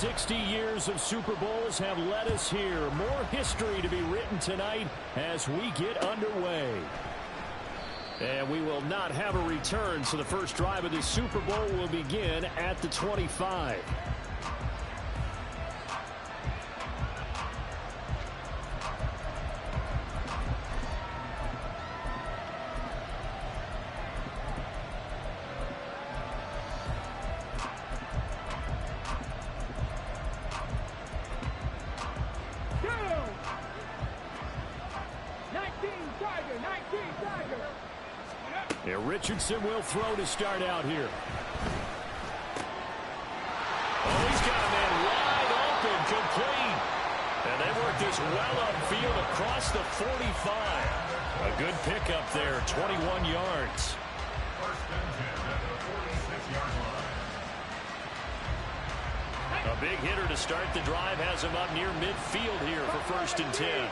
60 years of Super Bowls have led us here. More history to be written tonight as we get underway. And we will not have a return, so the first drive of this Super Bowl will begin at the 25. Richardson will throw to start out here. Oh, he's got a man wide open, complete. And they work this well upfield across the 45. A good pickup there, 21 yards. A big hitter to start the drive has him up near midfield here for 1st and 10.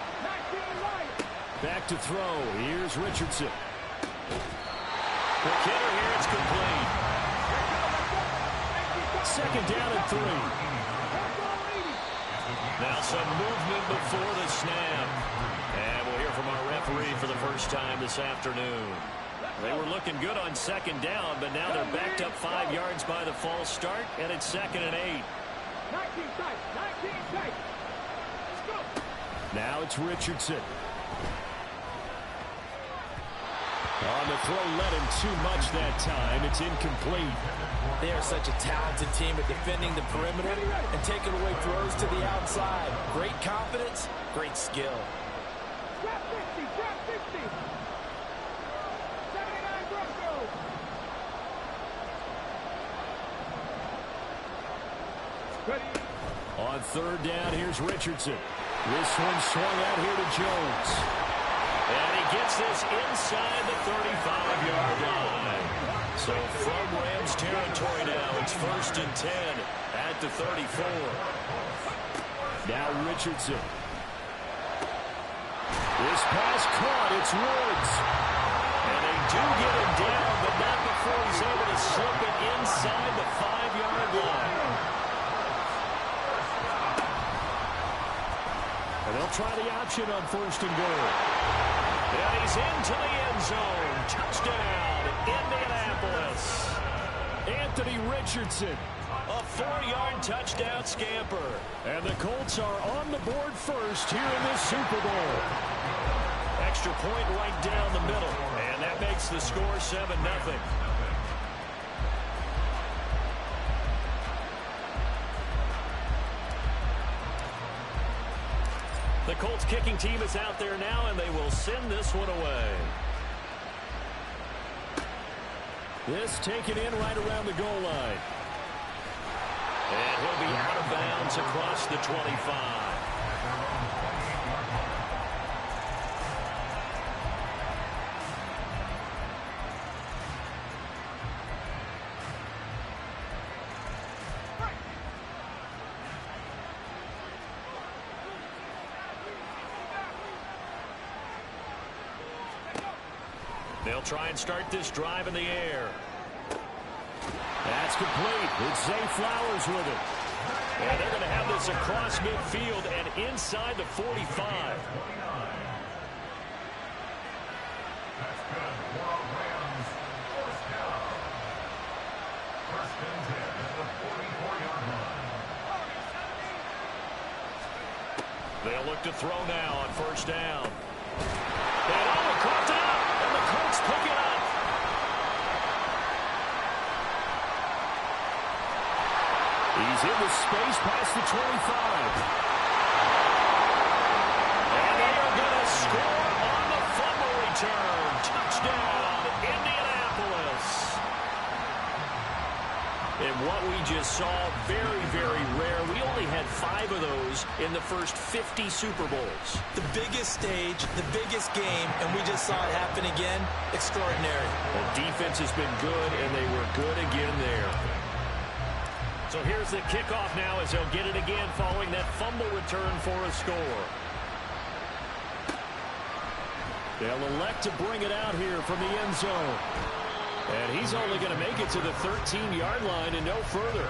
Back to throw. Here's Richardson. Quick hitter here, it's complete. 2nd down and 3. Now some movement before the snap. And we'll hear from our referee for the first time this afternoon. They were looking good on 2nd down, but now they're backed up 5 yards by the false start, and it's 2nd and 8. Now it's Richardson. On the throw, led him too much that time. It's incomplete. They are such a talented team at defending the perimeter and taking away throws to the outside. Great confidence, great skill. Drop 50, drop 50. 79 Broncos. Ready. On 3rd down, here's Richardson. This one swung out here to Jones. And he gets this inside the 35-yard line. So from Rams territory now, it's 1st and 10 at the 34. Now Richardson. This pass caught. It's Woods. And they do get him down, but not before he's able to slip it inside the 5-yard line. And they'll try the option on 1st and goal. And he's into the end zone. Touchdown, Indianapolis. Anthony Richardson. A 4-yard touchdown scamper. And the Colts are on the board first here in this Super Bowl. Extra point right down the middle. And that makes the score 7-0. The Colts kicking team is out there now, and they will send this one away. This taken in right around the goal line. And he'll be out of bounds across the 25. They'll try and start this drive in the air. That's complete. It's Zay Flowers with it. And they're going to have this across midfield and inside the 45. They'll look to throw now on 1st down. And caught out, and the Colts pick it up. He's in the space past the 25. And they are going to score on the fumble return. Touchdown, Indianapolis. And what we just saw, very, very rare. We only had 5 of those in the first 50 Super Bowls. The biggest stage, the biggest game, and we just saw it happen again. Extraordinary. The defense has been good, and they were good again there. So here's the kickoff now as they'll get it again following that fumble return for a score. They'll elect to bring it out here from the end zone. And he's only going to make it to the 13-yard line and no further.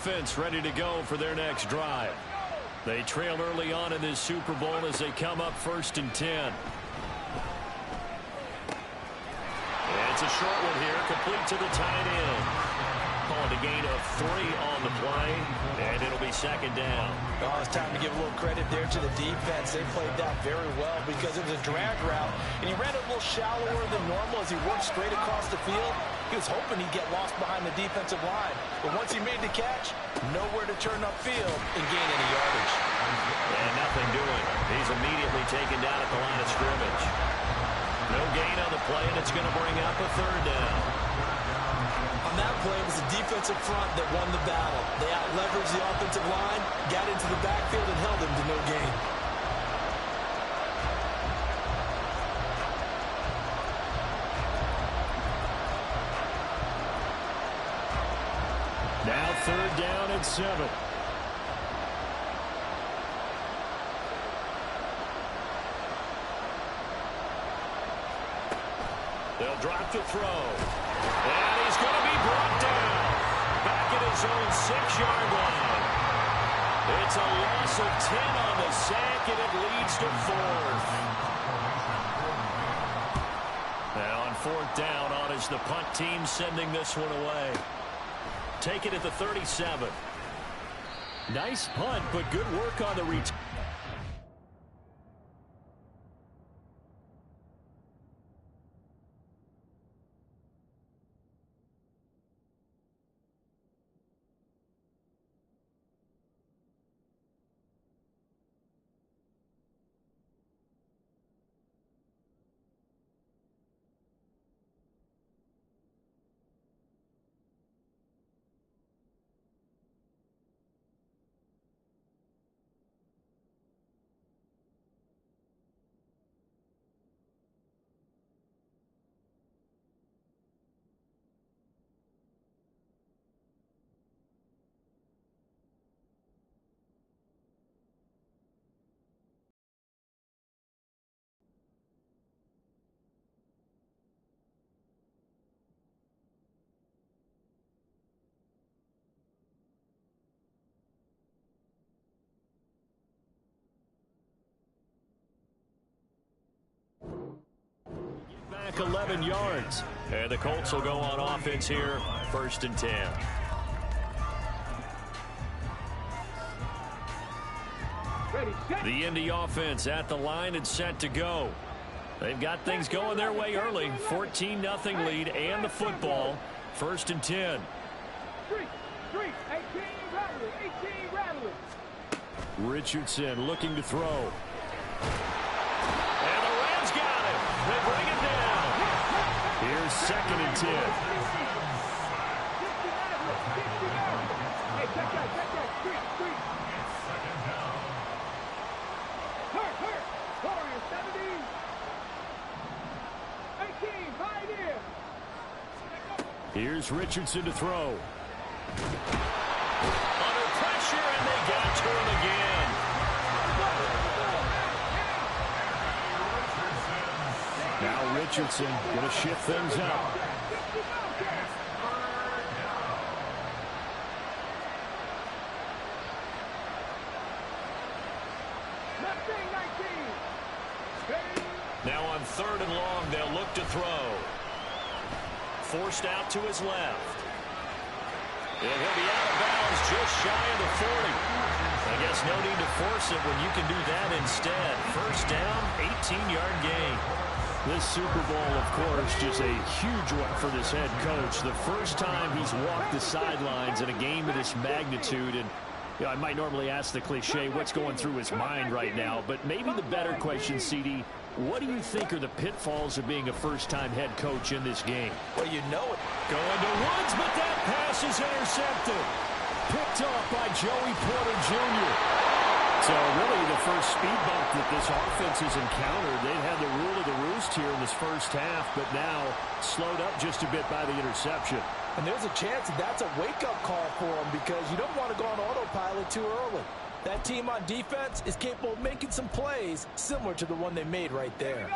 offense ready to go for their next drive. They trail early on in this Super Bowl as they come up 1st and 10. It's a short one here, complete to the tight end. Calling a gain of 3 on the play, and it'll be 2nd down. Oh, it's time to give a little credit there to the defense. They played that very well because it was a drag route, and he ran it a little shallower than normal as he worked straight across the field. He was hoping he'd get lost behind the defensive line, but once he made the catch, nowhere to turn upfield and gain any yardage. And nothing doing. He's immediately taken down at the line of scrimmage. No gain on the play, and it's going to bring up a 3rd down. On that play, it was the defensive front that won the battle. They out-leveraged the offensive line, got into the backfield, and held him to no gain. Now 3rd down and 7. They'll drop to throw. And he's going to be brought down. Back at his own 6-yard line. It's a loss of 10 on the sack, and it leads to 4th. Now on 4th down, on is the punt team sending this one away. Take it at the 37. Nice punt, but good work on the return. Back 11 yards. And the Colts will go on offense here. 1st and 10. The Indy offense at the line and set to go. They've got things going their way early. 14-0 lead and the football. 1st and 10. 18 rattling. Richardson looking to throw. And the Rams got it. They bring it down. Here's 2nd and 10. Hey, check that. Street. Hurt. Warriors, 70. 18, right here. Here's Richardson to throw. Under pressure, and they got to him again. Now Richardson going to shift things up. Now on 3rd and long, they'll look to throw. Forced out to his left. And he'll be out of bounds just shy of the 40. I guess no need to force it when you can do that instead. 1st down, 18-yard gain. This Super Bowl, of course, just a huge one for this head coach. The first time he's walked the sidelines in a game of this magnitude. And you know, I might normally ask the cliche, what's going through his mind right now? But maybe the better question, CD, what do you think are the pitfalls of being a first-time head coach in this game? Well, you know it. Going to Woods, but that pass is intercepted. Picked off by Joey Porter Jr. So really the first speed bump that this offense has encountered. They've had the rule of the roost here in this first half, but now slowed up just a bit by the interception. And there's a chance that that's a wake-up call for them because you don't want to go on autopilot too early. That team on defense is capable of making some plays similar to the one they made right there.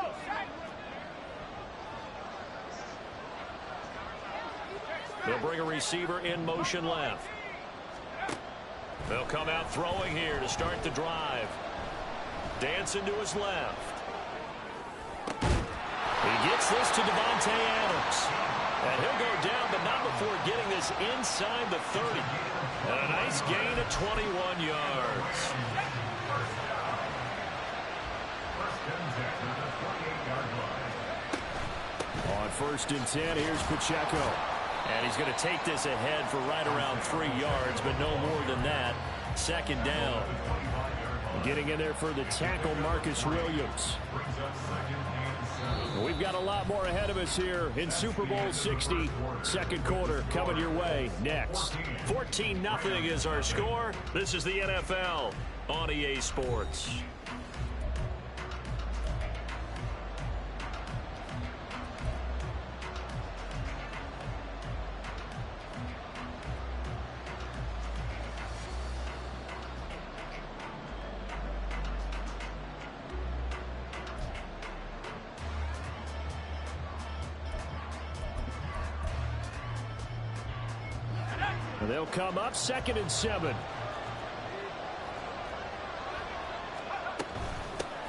They'll bring a receiver in motion left. They'll come out throwing here to start the drive. Dancing to his left. He gets this to Devontae Adams. And he'll go down, but not before getting this inside the 30. And a nice gain of 21 yards. On 1st and 10, here's Pacheco. And he's going to take this ahead for right around 3 yards, but no more than that. 2nd down. Getting in there for the tackle, Marcus Williams. We've got a lot more ahead of us here in Super Bowl 60. 2nd quarter coming your way next. 14-0 is our score. This is the NFL on EA Sports. They'll come up 2nd and 7.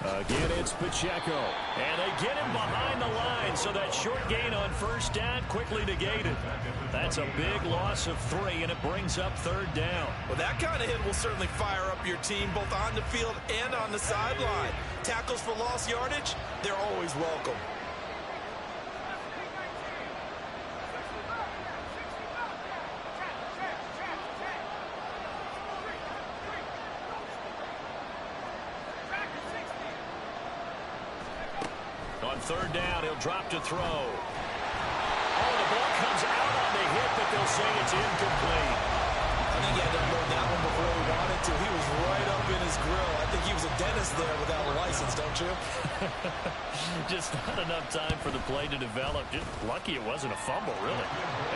Again, it's Pacheco. And they get him behind the line, so that short gain on 1st down quickly negated. That's a big loss of 3, and it brings up 3rd down. Well, that kind of hit will certainly fire up your team, both on the field and on the sideline. Tackles for lost yardage, they're always welcome. On 3rd down, he'll drop to throw. Oh, the ball comes out on the hit, but they'll say it's incomplete. I think he had to unload that one before he wanted to. He was right up in his grill. I think he was a dentist there without a license, don't you? Just not enough time for the play to develop. Just lucky it wasn't a fumble, really.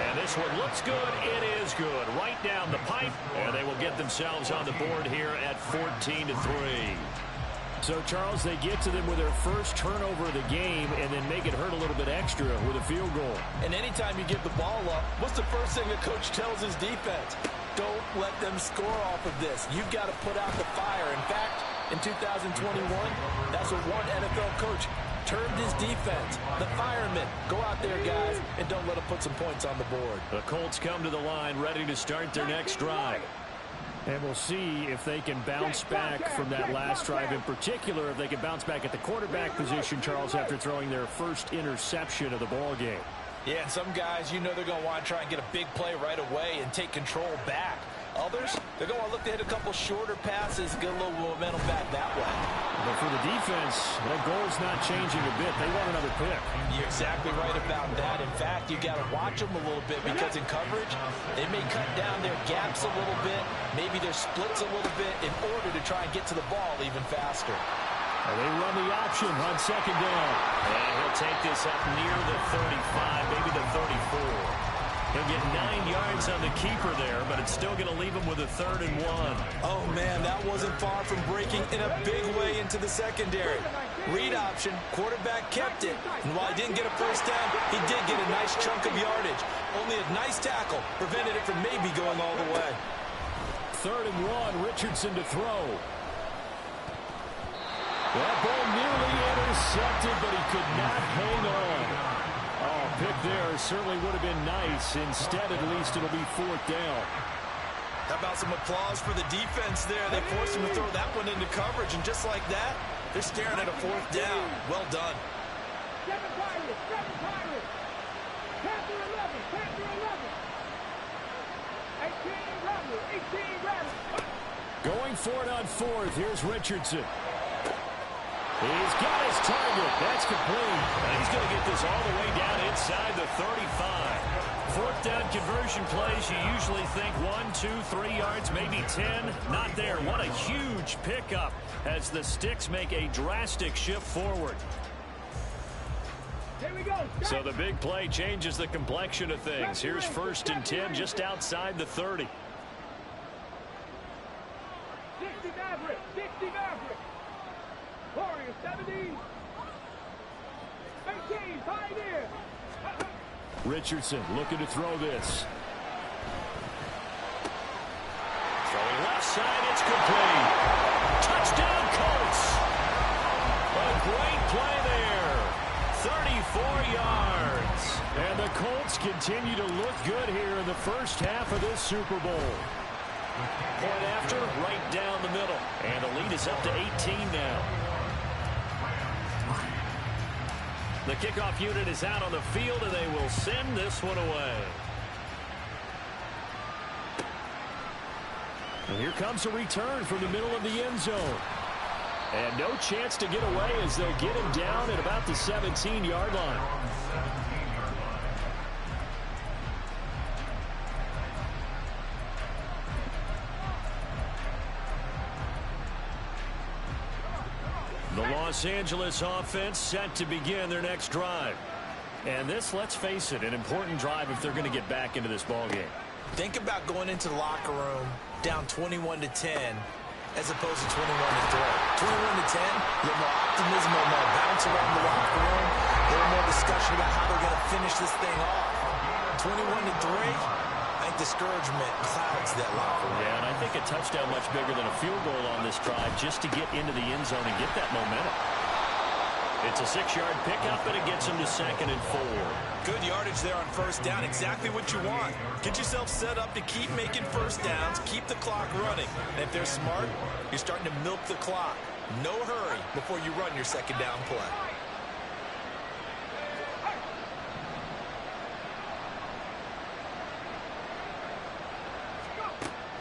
And this one looks good. It is good. Right down the pipe, and they will get themselves on the board here at 14-3. So, Charles, they get to them with their first turnover of the game and then make it hurt a little bit extra with a field goal. And anytime you give the ball up, what's the first thing the coach tells his defense? Don't let them score off of this. You've got to put out the fire. In fact, in 2021, that's what one NFL coach termed his defense. The firemen. Go out there, guys, and don't let them put some points on the board. The Colts come to the line ready to start their next drive. And we'll see if they can bounce back from that last drive, in particular if they can bounce back at the quarterback position, Charles, after throwing their first interception of the ball game. Yeah, and some guys, you know they're going to want to try and get a big play right away and take control back. Others, they're going to look to hit a couple shorter passes, get a little momentum back that way. But for the defense, that goal's not changing a bit. They want another pick. You're exactly right about that. In fact, you got to watch them a little bit because in coverage, they may cut down their gaps a little bit, maybe their splits a little bit in order to try and get to the ball even faster. And they run the option on 2nd down. And he'll take this up near the 35, maybe the 34. He'll get 9 yards on the keeper there, but it's still going to leave him with a 3rd and 1. Oh, man, that wasn't far from breaking in a big way into the secondary. Read option, quarterback kept it. And while he didn't get a first down, he did get a nice chunk of yardage. Only a nice tackle prevented it from maybe going all the way. 3rd and 1, Richardson to throw. That ball nearly intercepted, but he could not hang on. Oh, pick there certainly would have been nice. Instead, at least it'll be 4th down. How about some applause for the defense there? They forced him to throw that one into coverage, and just like that, they're staring at a 4th down. Well done. 7 Pirates, 7 Pirates. Panther 11, Panther 11. 18 Rebels, 18 Rebels. Going for it on 4th. Here's Richardson. He's got his target. That's complete. And he's going to get this all the way down inside the 35. 4th down conversion plays, you usually think 1, 2, 3 yards, maybe 10. Not there. What a huge pickup as the Sticks make a drastic shift forward. Here we go. So the big play changes the complexion of things. Here's 1st and 10 just outside the 30. 60 Maverick, 60 Maverick. Warriors 70. 18 Pioneer. Richardson looking to throw this. Throwing left side, it's complete. Touchdown, Colts. A great play there. 34 yards. And the Colts continue to look good here in the first half of this Super Bowl. Point after, right down the middle. And the lead is up to 18 now. The kickoff unit is out on the field, and they will send this one away. And here comes a return from the middle of the end zone. And no chance to get away as they'll get him down at about the 17-yard line. The Los Angeles offense set to begin their next drive. And this, let's face it, an important drive if they're going to get back into this ballgame. Think about going into the locker room down 21-10 as opposed to 21-3. 21-10, a little more optimism, a little more bounce around the locker room, a little more discussion about how they're going to finish this thing off. 21-3. I think discouragement clouds that locker room. Yeah, and I think a touchdown much bigger than a field goal on this drive just to get into the end zone and get that momentum. It's a 6-yard pickup, and it gets him to 2nd and 4. Good yardage there on first down. Exactly what you want. Get yourself set up to keep making first downs, keep the clock running. And if they're smart, you're starting to milk the clock. No hurry before you run your second down play.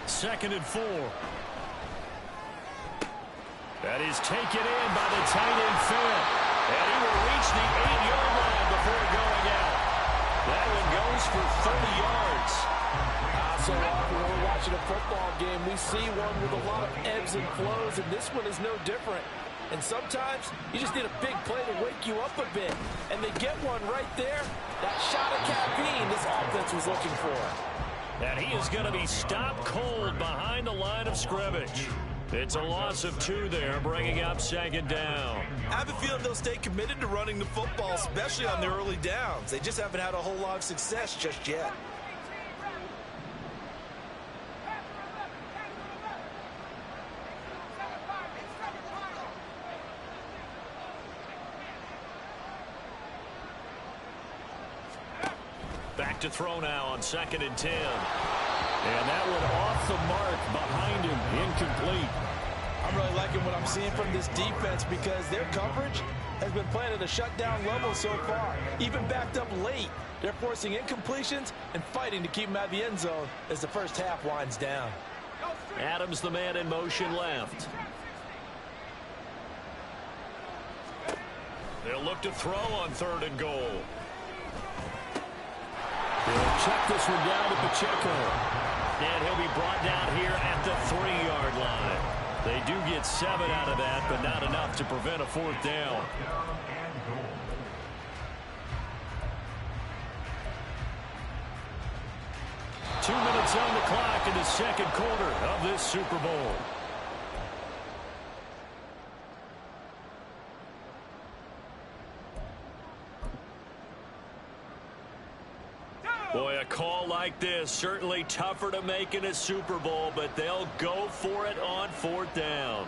Second and 4. That is taken in by the tight end Finn. And he will reach the 8-yard line before going out. That one goes for 30 yards. So often when we're watching a football game, we see one with a lot of ebbs and flows, and this one is no different. And sometimes you just need a big play to wake you up a bit. And they get one right there. That shot of caffeine this offense was looking for. And he is going to be stopped cold behind the line of scrimmage. It's a loss of 2 there, bringing up 2nd down. I have a feeling they'll stay committed to running the football, especially on their early downs. They just haven't had a whole lot of success just yet. Back to throw now on 2nd and 10. And that one off the mark behind him, incomplete. I'm really liking what I'm seeing from this defense because their coverage has been playing at a shutdown level so far. Even backed up late, they're forcing incompletions and fighting to keep them out of the end zone as the first half winds down. Adams, the man in motion left. They'll look to throw on 3rd and goal. They'll check this one down to Pacheco. And he'll be brought down here at the 3-yard line. They do get 7 out of that, but not enough to prevent a 4th down. Two minutes on the clock in the second quarter of this Super Bowl. Boy, a call like this, certainly tougher to make in a Super Bowl, but they'll go for it on 4th down.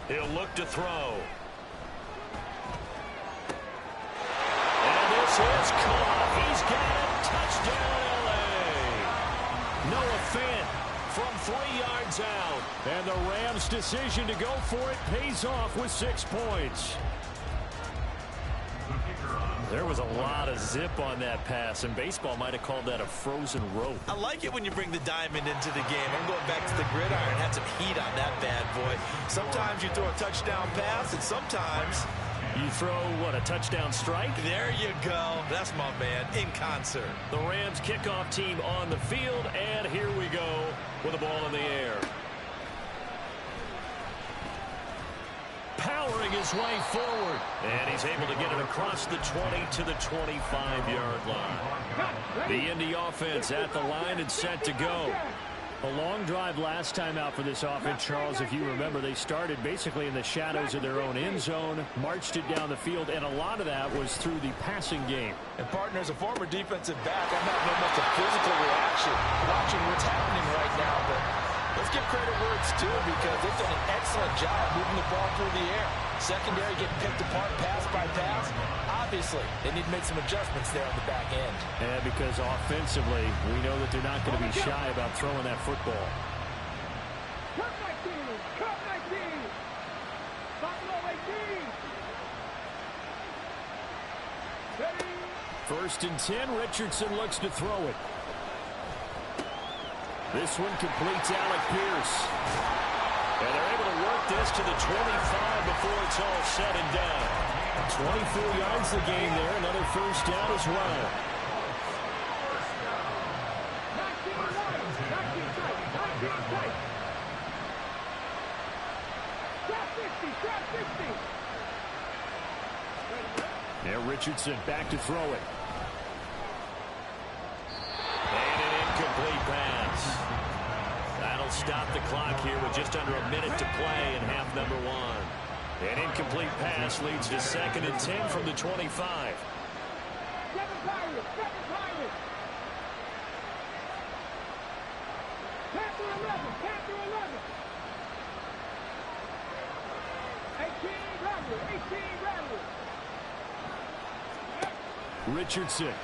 He'll look to throw. And this is caught. He's got it. Touchdown, L.A. Noah Fant from 3 yards out. And the Rams' decision to go for it pays off with 6 points. There was a lot of zip on that pass, and baseball might have called that a frozen rope. I like it when you bring the diamond into the game. I'm going back to the gridiron. Had some heat on that bad boy. Sometimes you throw a touchdown pass, and sometimes you throw, what, a touchdown strike? There you go. That's my man, in concert. The Rams kickoff team on the field, and here we go with the ball in the air. Powering his way forward. And he's able to get it across the 20 to the 25-yard line. The Indy offense at the line and set to go. A long drive last time out for this offense, Charles. If you remember, they started basically in the shadows of their own end zone, marched it down the field, and a lot of that was through the passing game. And, partner, as a former defensive back, I'm having almost a physical reaction watching what's happening right now. But credit where it's due because they've done an excellent job moving the ball through the air. Secondary getting picked apart pass by pass. Obviously, they need to make some adjustments there on the back end. Yeah, because offensively, we know that they're not going to be shy about throwing that football. Cut 19! Cut 19! Buffalo 18! Ready? 1st and 10, Richardson looks to throw it. This one completes Alec Pierce. And they're able to work this to the 25 before it's all said and done. 24 yards the game there, another 1st down as well. 19 wide! 19 tight! 19 tight! Trap 50! Trap 50! Now Richardson back to throw it. And an incomplete pass. That'll stop the clock here with just under a minute to play in half number 1. An incomplete pass leads to 2nd and 10 from the 25. 7 Pirates! 7 Pirates! Panther 11! Panther 11! 18 Rattler! 18 Rattler! Richardson.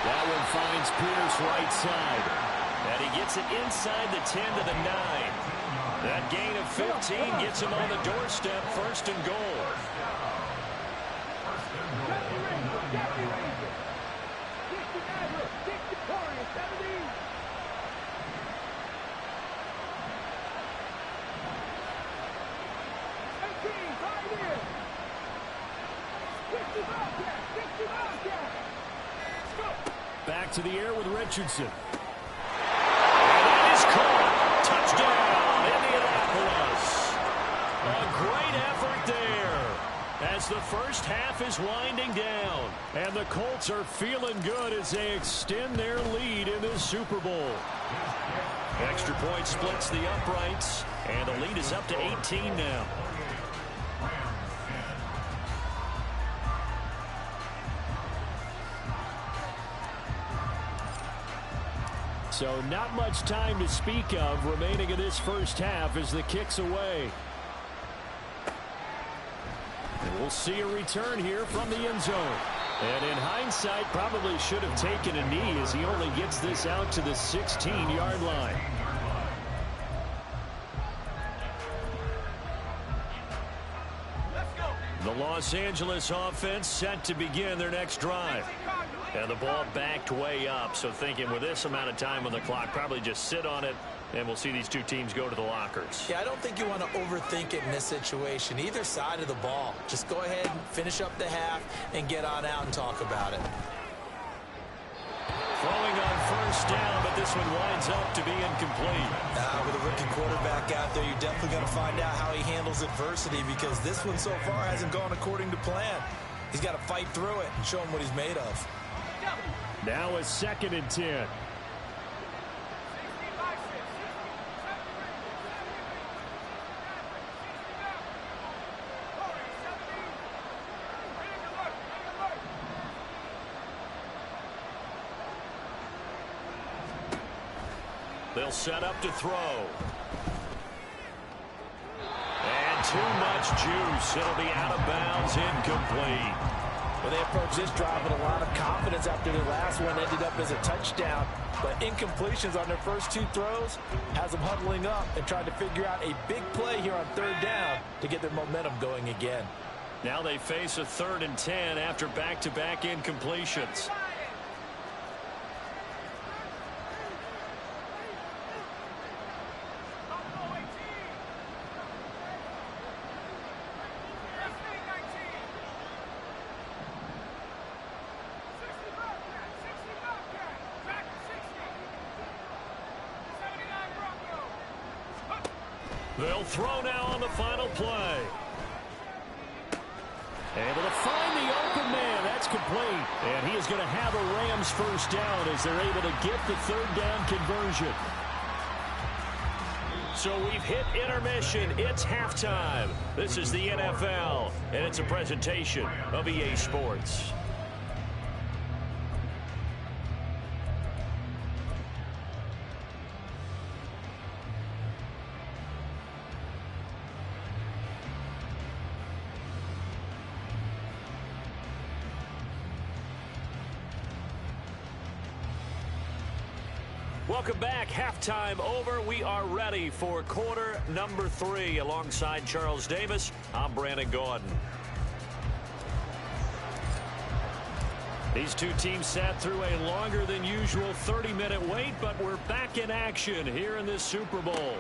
That one finds Pierce right side. And he gets it inside the 10 to the 9. That gain of 15 gets him on the doorstep, 1st and goal. Jackie Ranger! 60 Maverick! 60 Victoria! 17! 18 Pioneer! 60 Bobcat! 60 Bobcat! Go! Back to the air with Richardson. And that is caught. Touchdown, Indianapolis. A great effort there as the 1st half is winding down. And the Colts are feeling good as they extend their lead in this Super Bowl. Extra point splits the uprights, and the lead is up to 18 now. So not much time to speak of remaining in this 1st half as the kick's away. And we'll see a return here from the end zone. And in hindsight, probably should have taken a knee as he only gets this out to the 16-yard line. The Los Angeles offense set to begin their next drive. And the ball backed way up, so thinking with this amount of time on the clock, probably just sit on it, and we'll see these two teams go to the lockers. Yeah, I don't think you want to overthink it in this situation. Either side of the ball. Just go ahead and finish up the half and get on out and talk about it. Throwing on 1st down, but this one winds up to be incomplete. With a rookie quarterback out there, you're definitely going to find out how he handles adversity because this one so far hasn't gone according to plan. He's got to fight through it and show him what he's made of. Now a 2nd and 10. They'll set up to throw. And too much juice. It'll be out of bounds, incomplete. Well, they approached this drive with a lot of confidence after their last one ended up as a touchdown. But incompletions on their first 2 throws has them huddling up and trying to figure out a big play here on 3rd down to get their momentum going again. Now they face a 3rd and 10 after back-to-back incompletions. They'll throw now on the final play. Able to find the open man. That's complete. And he is going to have a Rams 1st down as they're able to get the 3rd down conversion. So we've hit intermission. It's halftime. This is the NFL, and it's a presentation of EA Sports. Welcome back. Halftime over. We are ready for quarter number 3. Alongside Charles Davis, I'm Brandon Gordon. These two teams sat through a longer than usual 30-minute wait, but we're back in action here in this Super Bowl.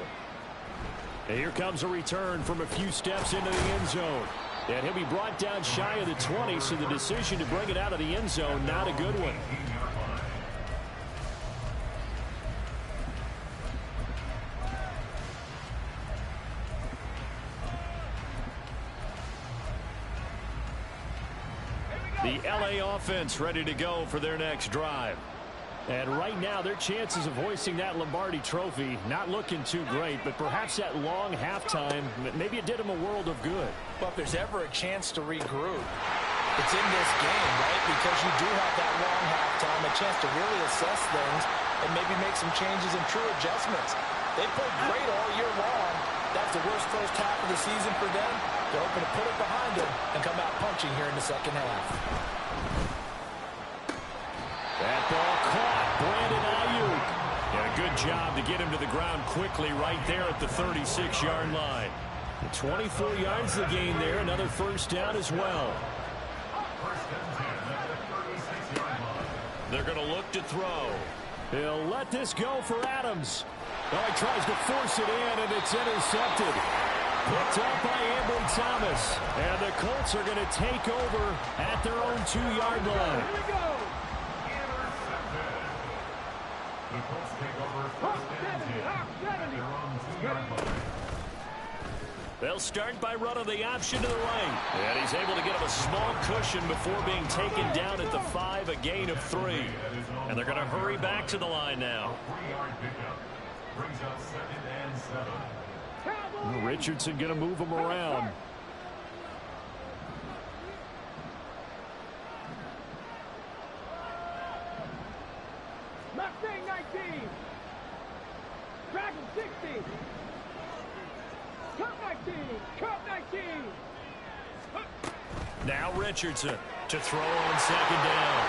And here comes a return from a few steps into the end zone. And he'll be brought down shy of the 20, so the decision to bring it out of the end zone, not a good one. The LA offense ready to go for their next drive. And right now, their chances of hoisting that Lombardi trophy not looking too great, but perhaps that long halftime, maybe it did them a world of good. Well, if there's ever a chance to regroup, it's in this game, right? Because you do have that long halftime, a chance to really assess things and maybe make some changes and true adjustments. They played great all year long. That's the worst first half of the season for them. They're hoping to put it behind them and come out punching here in the second half. That ball caught. Brandon Ayuk. And a good job to get him to the ground quickly right there at the 36-yard line. 24 yards the gain there. Another first down as well. They're going to look to throw. He'll let this go for Adams. Well, he tries to force it in, and it's intercepted. Picked up by M24. And the Colts are going to take over at their own 2-yard line. Here we go. They'll start by running the option to the right. And he's able to get him a small cushion before being taken down at the 5, a gain of 3. And they're going to hurry back to the line now. Richardson going to move him around. Mustang 19. Dragon 60. Cup 19. Cup 19. Now Richardson to throw on second down.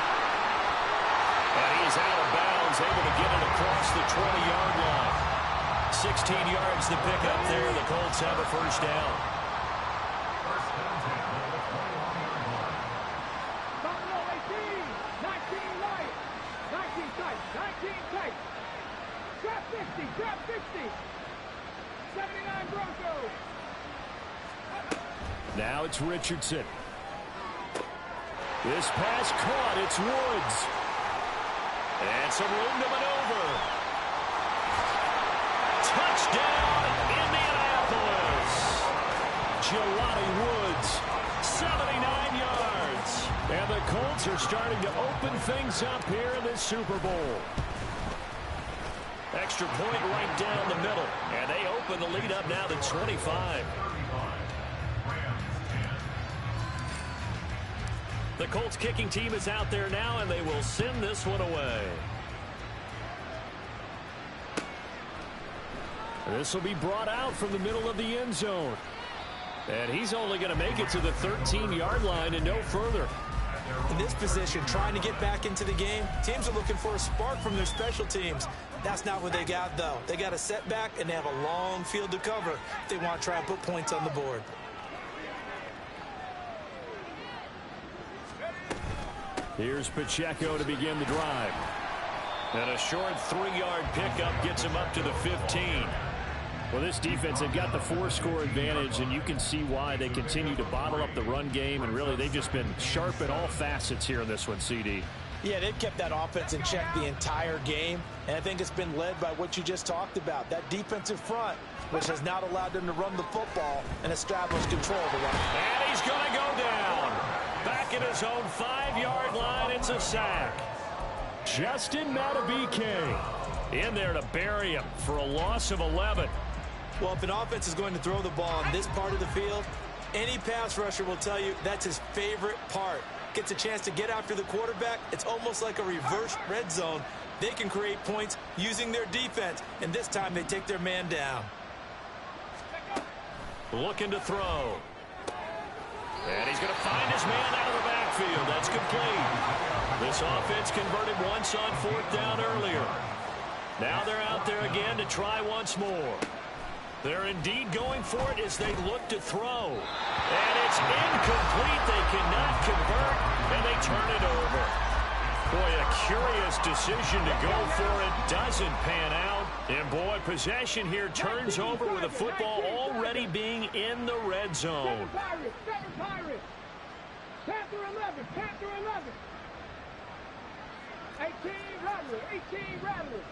And he's out of bounds, able to get it across the 20-yard line. 16 yards to pick up there. The Colts have a first down. Buffalo 18. 19 light. 19 tight. 19 tight. Trap 50. Trap 50. 79 Broncos. Now it's Richardson. This pass caught. It's Woods. And some room to maneuver. Touchdown, Indianapolis. Jelani Woods, 79 yards. And the Colts are starting to open things up here in this Super Bowl. Extra point right down the middle. And they open the lead up now to 25. The Colts kicking team is out there now, and they will send this one away. This will be brought out from the middle of the end zone. And he's only going to make it to the 13-yard line and no further. In this position, trying to get back into the game, teams are looking for a spark from their special teams. That's not what they got, though. They got a setback, and they have a long field to cover if they want to try and put points on the board. Here's Pacheco to begin the drive. And a short 3-yard pickup gets him up to the 15. Well, this defense, they've got the 4-score advantage, and you can see why they continue to bottle up the run game, and really they've just been sharp in all facets here in this one, CD. Yeah, they've kept that offense in check the entire game, and I think it's been led by what you just talked about, that defensive front, which has not allowed them to run the football and establish control of the run. And he's going to go down. Back at his own 5-yard line, it's a sack. Justin Madubuike in there to bury him for a loss of 11. Well, if an offense is going to throw the ball on this part of the field, any pass rusher will tell you that's his favorite part. Gets a chance to get after the quarterback. It's almost like a reverse red zone. They can create points using their defense, and this time they take their man down. Looking to throw. And he's going to find his man out of the backfield. That's complete. This offense converted once on 4th down earlier. Now they're out there again to try once more. They're indeed going for it as they look to throw. And it's incomplete. They cannot convert, and they turn it over. Boy, a curious decision to go for it. Doesn't pan out. And, boy, possession here turns over with the football already being in the red zone. Panther 11, Panther 11. 18 Rattlers, 18 Rattlers.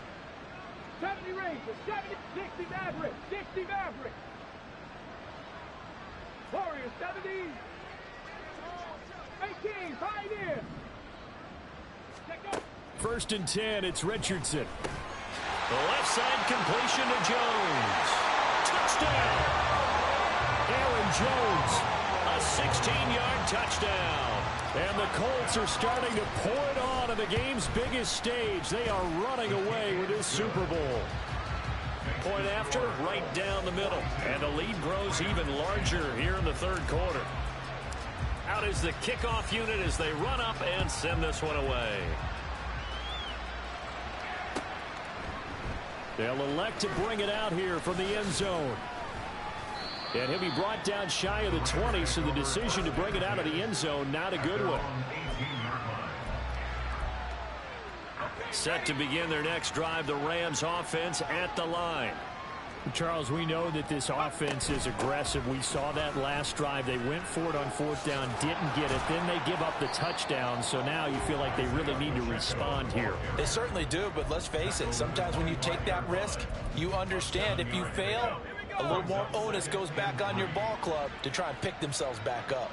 70 Rangers, 70, 60 Mavericks, 60 Mavericks. Warriors, 70. 18, Pioneers. First and 10, it's Richardson. The left side completion to Jones. Touchdown! Aaron Jones, a 16-yard touchdown. And the Colts are starting to pour it on the game's biggest stage. They are running away with this Super Bowl. Point after, right down the middle. And the lead grows even larger here in the third quarter. Out is the kickoff unit as they run up and send this one away. They'll elect to bring it out here from the end zone. And he'll be brought down shy of the 20, so the decision to bring it out of the end zone, not a good one. Set to begin their next drive, the Rams offense at the line. Charles, we know that this offense is aggressive. We saw that last drive. They went for it on fourth down, didn't get it. Then they give up the touchdown, so now you feel like they really need to respond here. They certainly do, but let's face it. Sometimes when you take that risk, you understand if you fail, a little more onus goes back on your ball club to try and pick themselves back up.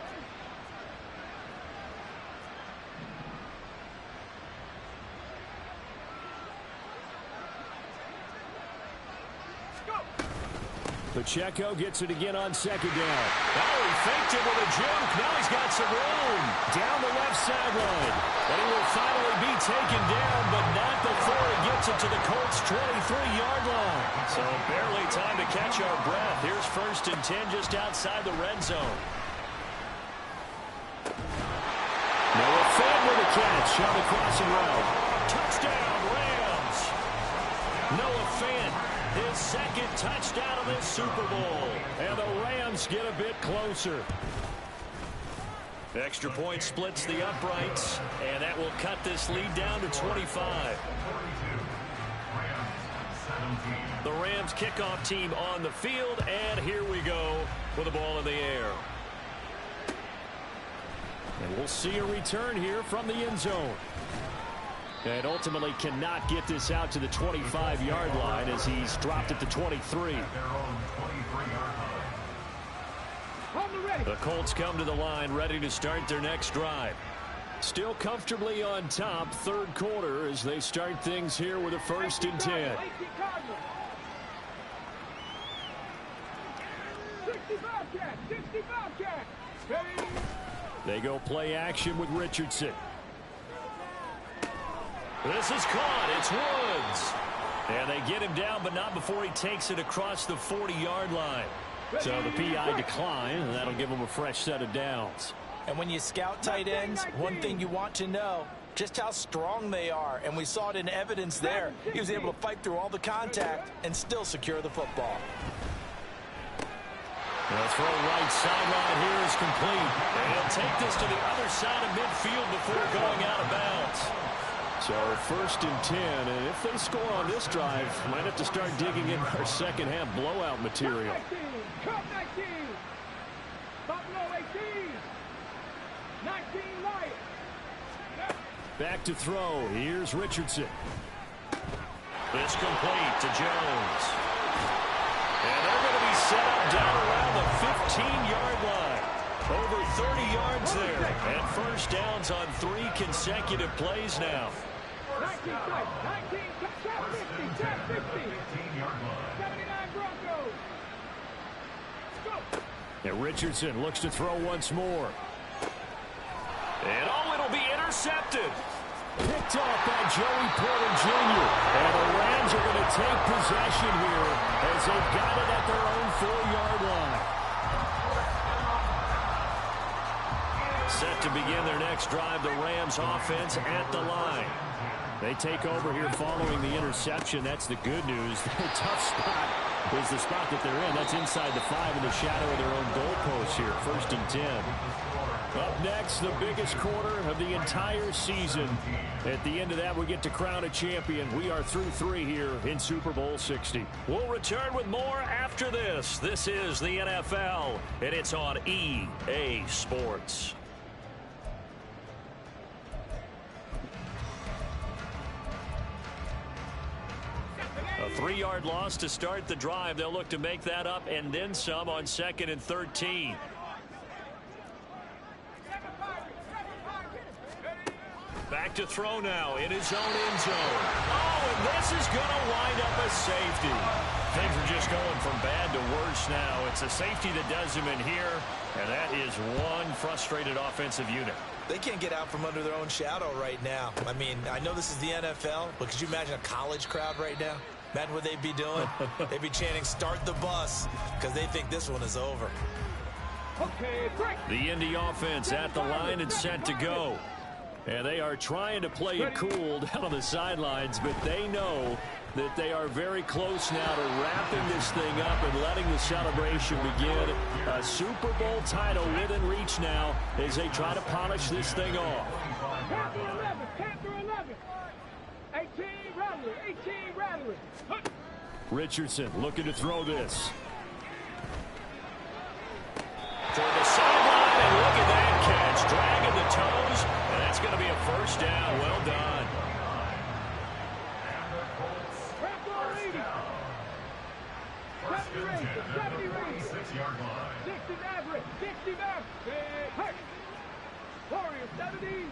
Pacheco gets it again on second down. Oh, he faked it with a juke. Now he's got some room down the left sideline. And he will finally be taken down, but not before he gets it to the Colts' 23-yard line. So barely time to catch our breath. Here's first and 10 just outside the red zone. Noah Fant with a catch on the crossing route. Touchdown, Rams. Noah Fant, his second touchdown of this Super Bowl. And the Rams get a bit closer. Extra point splits the uprights, and that will cut this lead down to 25. The Rams kickoff team on the field, and here we go with the ball in the air. And we'll see a return here from the end zone. And ultimately cannot get this out to the 25-yard line as he's dropped at the 23. The Colts come to the line ready to start their next drive. Still comfortably on top, third quarter, as they start things here with a first and 10. They go play action with Richardson. This is caught. It's Woods. And they get him down, but not before he takes it across the 40-yard line. So the PI decline, and that'll give him a fresh set of downs. And when you scout tight ends, one thing you want to know, just how strong they are. And we saw it in evidence there. He was able to fight through all the contact and still secure the football. The throw right sideline here is complete. And he'll take this to the other side of midfield before going out of bounds. So first and 10, and if they score on this drive, might have to start digging in our second half blowout material. Cup 19. Buffalo 18. 19 Lions. Back to throw. Here's Richardson. This complete to Jones. And they're going to be set up down around the 15-yard line. Over 30 yards there. And first downs on 3 consecutive plays now. 19 sites. 19. Tap 50. Tap 50. 79 Broncos. Go. And Richardson looks to throw once more. And oh, it'll be intercepted. Picked off by Joey Porter Jr. And the Rams are going to take possession here as they've got it at their own 4-yard line. Set to begin their next drive, the Rams offense at the line. They take over here following the interception. That's the good news. The tough spot is the spot that they're in. That's inside the 5 in the shadow of their own goalpost here. 1st and 10. Up next, the biggest quarter of the entire season. At the end of that, we get to crown a champion. We are through 3 here in Super Bowl 60. We'll return with more after this. This is the NFL, and it's on EA Sports. A 3-yard loss to start the drive. They'll look to make that up and then some on 2nd and 13. Back to throw now in his own end zone. Oh, and this is going to wind up a safety. Things are just going from bad to worse now. It's a safety that does him in here, and that is one frustrated offensive unit. They can't get out from under their own shadow right now. I mean, I know this is the NFL, but could you imagine a college crowd right now? Imagine what they'd be doing. They'd be chanting, "Start the bus," because they think this one is over. The Indy offense at the line and set to go. And they are trying to play it cool down on the sidelines, but they know that they are very close now to wrapping this thing up and letting the celebration begin. A Super Bowl title within reach now as they try to polish this thing off. 10 through 11. 18 Rattler, 18 Rattler. Richardson looking to throw this. Toward the sideline, and look at that catch. Dragging the toes, and that's going to be a 1st down. Well done. Rattler 80. 70 Ranger, 70 Ranger. 60 Maverick, 60 Maverick. Warrior 70.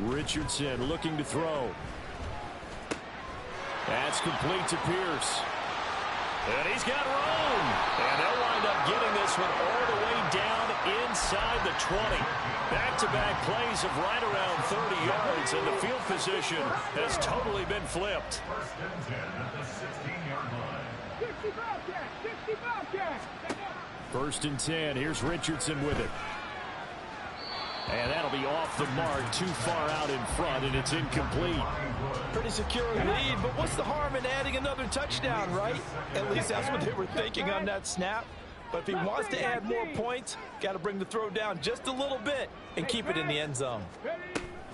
Richardson looking to throw. That's complete to Pierce. And he's got room. And they'll wind up getting this one all the way down inside the 20. Back-to-back plays of right around 30 yards, and the field position has totally been flipped. 60 Bobcat, 60 Bobcat. 1st and 10. Here's Richardson with it. And that'll be off the mark, too far out in front, and it's incomplete. Pretty secure lead, but what's the harm in adding another touchdown, right? At least that's what they were thinking on that snap. But if he wants to add more points, got to bring the throw down just a little bit and keep it in the end zone.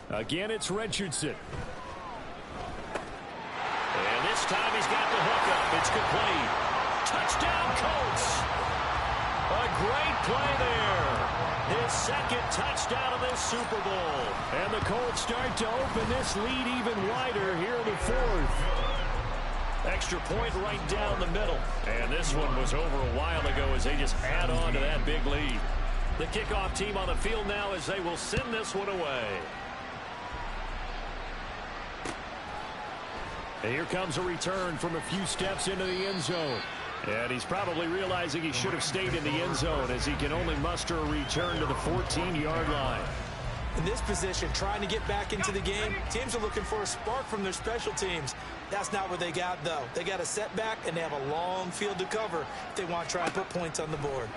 Again, it's Richardson. And this time he's got the hookup. It's complete. Touchdown, Colts. A great play there. His 2nd touchdown of this Super Bowl. And the Colts start to open this lead even wider here in the 4th. Extra point right down the middle. And this one was over a while ago as they just add on to that big lead. The kickoff team on the field now as they will send this one away. And here comes a return from a few steps into the end zone. And he's probably realizing he should have stayed in the end zone as he can only muster a return to the 14-yard line. In this position, trying to get back into the game, teams are looking for a spark from their special teams. That's not what they got, though. They got a setback, and they have a long field to cover if they want to try and put points on the board.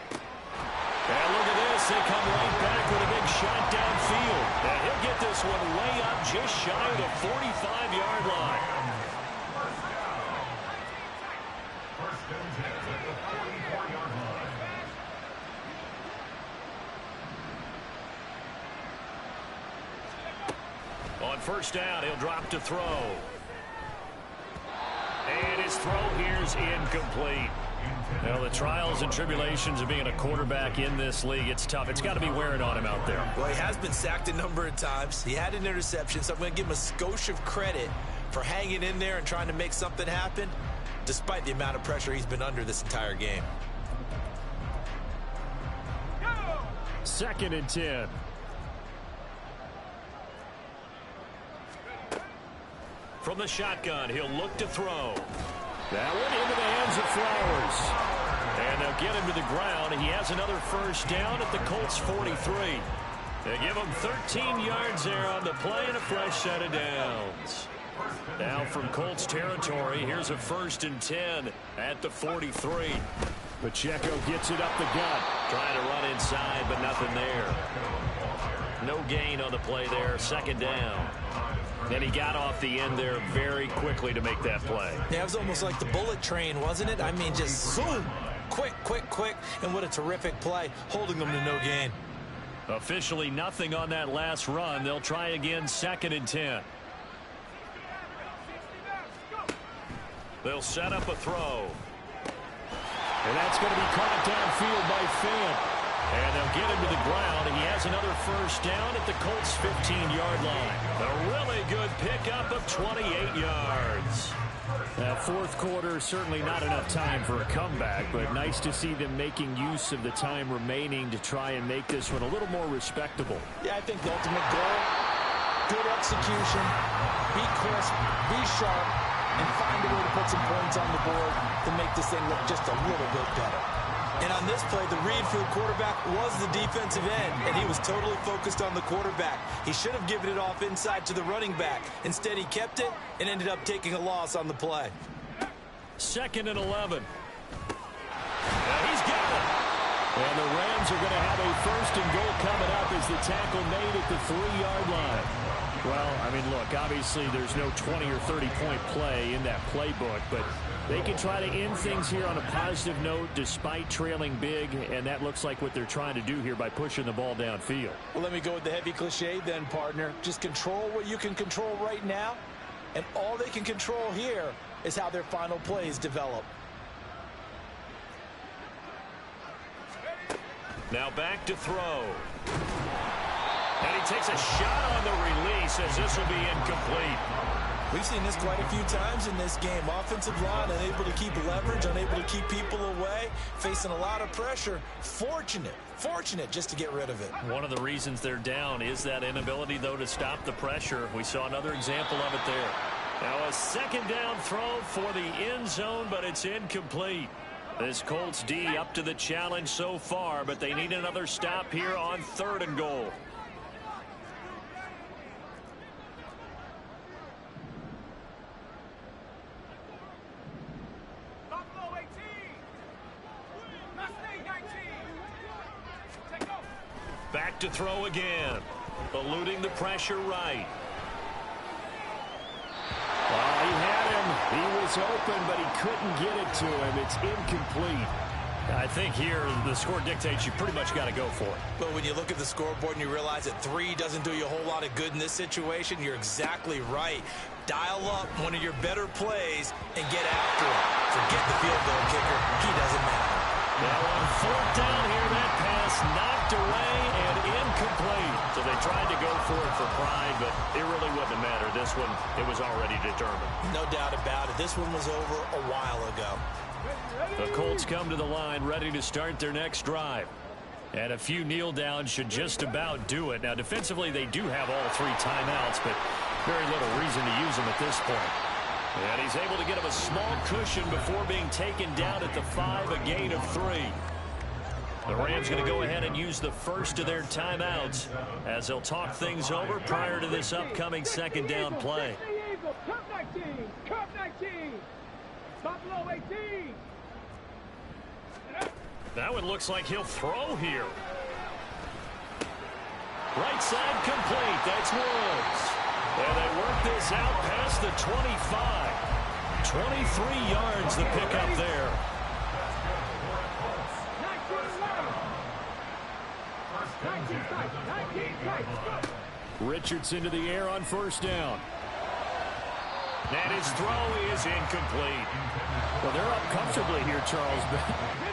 And look at this. They come right back with a big shot downfield. And he'll get this one way up just shy of the 45-yard line. On 1st down, he'll drop to throw. And his throw here's incomplete. Well, the trials and tribulations of being a quarterback in this league, it's tough. It's got to be wearing on him out there. Well, he has been sacked a number of times. He had an interception, so I'm going to give him a skosh of credit for hanging in there and trying to make something happen, despite the amount of pressure he's been under this entire game. 2nd and 10. From the shotgun, he'll look to throw. That one into the hands of Flowers. And they'll get him to the ground. He has another 1st down at the Colts 43. They give him 13 yards there on the play and a fresh set of downs. Now from Colts territory, here's a 1st and 10 at the 43. Pacheco gets it up the gut. Trying to run inside, but nothing there. No gain on the play there. Second down. And he got off the end there very quickly to make that play. Yeah, it was almost like the bullet train, wasn't it? I mean, just zoom. Quick, quick, quick. And what a terrific play, holding them to no gain. Officially nothing on that last run. They'll try again, 2nd and 10. They'll set up a throw. And that's going to be caught downfield by Fant. And they'll get him to the ground, and he has another first down at the Colts' 15-yard line. A really good pickup of 28 yards. That fourth quarter, certainly not enough time for a comeback, but nice to see them making use of the time remaining to try and make this one a little more respectable. Yeah, I think the ultimate goal, good execution, be crisp, be sharp, and find a way to put some points on the board to make this thing look just a little bit better. And on this play, the read for the quarterback was the defensive end, and he was totally focused on the quarterback. He should have given it off inside to the running back. Instead, he kept it and ended up taking a loss on the play. 2nd and 11. He's got it. And the Rams are going to have a 1st and goal coming up as the tackle made at the 3-yard line. Well, I mean, look, obviously there's no 20 or 30-point play in that playbook, but they can try to end things here on a positive note despite trailing big, and that looks like what they're trying to do here by pushing the ball downfield. Well, let me go with the heavy cliche then, partner. Just control what you can control right now, and all they can control here is how their final plays develop. Now back to throw. And he takes a shot on the release as this will be incomplete. We've seen this quite a few times in this game. Offensive line unable to keep leverage, unable to keep people away, facing a lot of pressure. Fortunate just to get rid of it. One of the reasons they're down is that inability, though, to stop the pressure. We saw another example of it there. Now a 2nd down throw for the end zone, but it's incomplete. This Colts D up to the challenge so far, but they need another stop here on 3rd and goal. Back to throw again. Eluding the pressure right. Well, he had him. He was open, but he couldn't get it to him. It's incomplete. I think here the score dictates you pretty much got to go for it. But when you look at the scoreboard and you realize that 3 doesn't do you a whole lot of good in this situation, you're exactly right. Dial up one of your better plays and get after it. Forget the field goal kicker. He doesn't matter. Now on 4th down here, that pass knocked away and incomplete. So they tried to go for it for pride, but it really wouldn't have mattered. This one, it was already determined. No doubt about it. This one was over a while ago. The Colts come to the line ready to start their next drive. And a few kneel downs should just about do it. Now defensively they do have all 3 timeouts, but very little reason to use them at this point. And he's able to get him a small cushion before being taken down at the 5, a gain of 3. The Rams going to go ahead and use the first of their timeouts as they'll talk things over prior to this upcoming 2nd down play. Cup 19, Cup 19, Buffalo 18. That one looks like he'll throw here. Right side complete. That's Woods. And they work this out past the 25. 23 yards the pickup there. 19 Richardson to the air on 1st down. And his throw is incomplete. Well, they're up comfortably here, Charles, but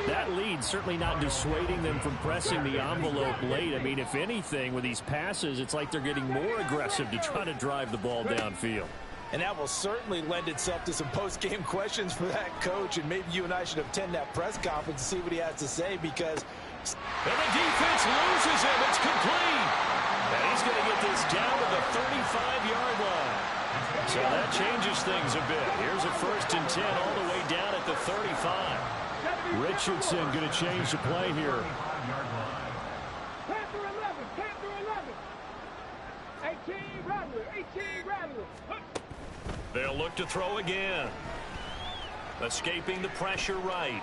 that lead certainly not dissuading them from pressing the envelope late. I mean, if anything, with these passes, it's like they're getting more aggressive to try to drive the ball downfield. And that will certainly lend itself to some post-game questions for that coach, and maybe you and I should attend that press conference and see what he has to say, because... And the defense loses him. It's complete. And he's going to get this down to the 35-yard line. So that changes things a bit. Here's a 1st and 10 all the way down at the 35. Richardson going to change the play here. Panther 11. 18 Rattler. They'll look to throw again. Escaping the pressure right.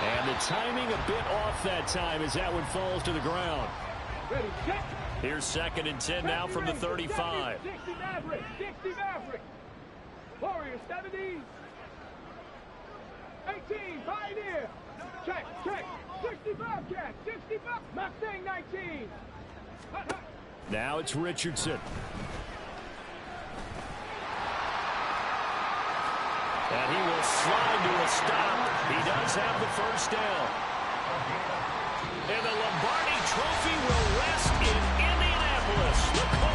And the timing a bit off that time as that one falls to the ground. Ready, check. Here's 2nd and 10 now from the 35. 60 Maverick, 60 Maverick. Warrior 70. 18, Pioneer. Check, check. 60 Bobcat, 60 Bob. Mustang 19. Hut, hut. Now it's Richardson. And he will slide to a stop. He does have the first down. And the Lombardi Trophy will rest in Indianapolis.